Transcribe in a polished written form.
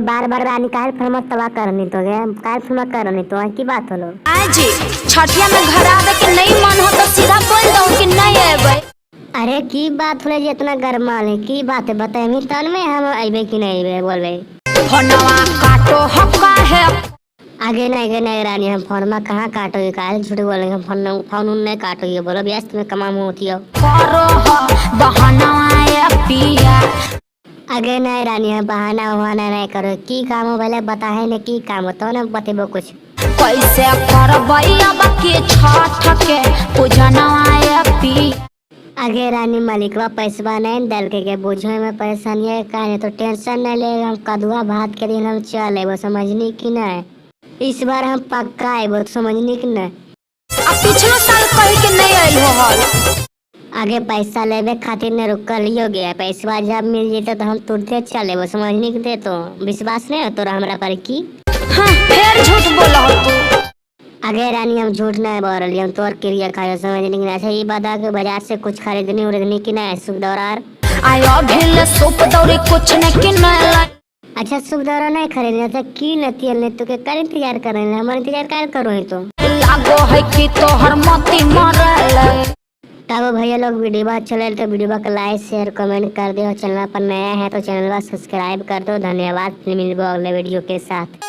बार बार रानी काहे फिल्म तबाह करनी तो गया काहे फिल्म करनी तो की बात होलो आज छठिया में घर आवे के नहीं मन हो तो सीधा बोल दो कि नहीं आवे। अरे की बात होले जे इतना गरमाल है की बात है बताएमी तन में हम आइबे कि नहीं आइबे बोलबे। फोनवा काटो हक्का है आगे नहीं रानी हम फोन में कहाँ काटोगे काहे झूठ बोलेंगे हम फोन नहीं काटोगे बोलो व्यस्त में कमाम होती हो करो हो बहनवा या पिया। आगे नहीं रानी हम बहाना वहाना नहीं करो की काम हो पहले बताए ने की काम हो तो ना बतेबो कुछ कैसे करबई अब के छठ के पूजनवा या पिया। आगे रानी मालिकवा पैसा नहीं डाल के बुझे में परेशानी है काहे तो टेंशन नहीं ले हम कदुआ भात के दिन हम चले वो समझनी कि नहीं इस बार हम पक्का है वो समझनी कि नहीं। अब पिछला साल कह के नहीं आई हो हल आगे पैसा लेवे खातिर ने रुकल ही हो गया पैसा जब मिल जेते तो हम तुरंत चले वो समझनी कि दे तो विश्वास नहीं हो तो हमरा पर की। हाँ फिर झूठ बोला हो तू। आगे रानी हम झूठ नहीं बोल रही हम तोर क्रिया खाए समझनी कि अच्छा ये बता के बाजार से कुछ खरीदनी उड़नी कि नहीं सुख दौरार आयो भेल सूप दौरी कुछ नहीं कि नहीं। अच्छा सुख दौरा नहीं खरीदना था की नतियल ने तो के कर इंतजार कर रहे हैं हमारा इंतजार कर करो है तो लागो है कि तोहर मती मरल। तब भैया लोग वीडियो अच्छा लगे तो वीडियो को लाइक शेयर कमेंट कर दो चैनल पर नया है तो चैनल को सब्सक्राइब कर दो। धन्यवाद। फिर मिलबो अगले वीडियो के साथ।